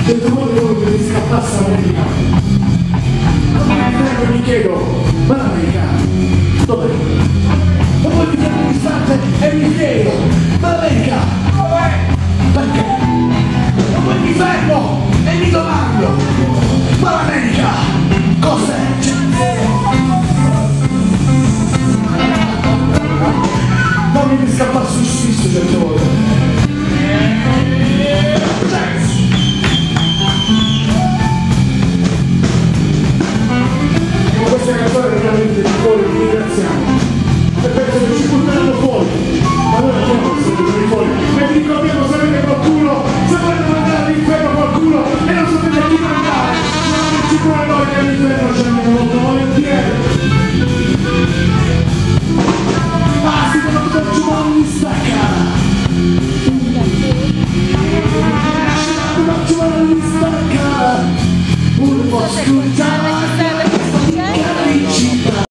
Del modo che mi scappasse l'America. Mi chiedo, ma l'America dov'è? Ma poi mi chiamo un istante e mi chiedo, ma l'America perché? Ma poi mi fermo e mi domando, ma l'America cos'è? Non mi scappasse un spisso certe volte. Questa canzone veramente di cuore vi ringraziamo e penso che ci porteranno fuori, ma noi abbiamo sempre fuori e vi ricordiamo se avete qualcuno, se volete mandare all'inferno qualcuno e non sapete a chi mandare, ci pure noi che all'inferno ci andiamo molto volentieri. Ah, si può darci una stacca, darci una stacca, un po' scurciata.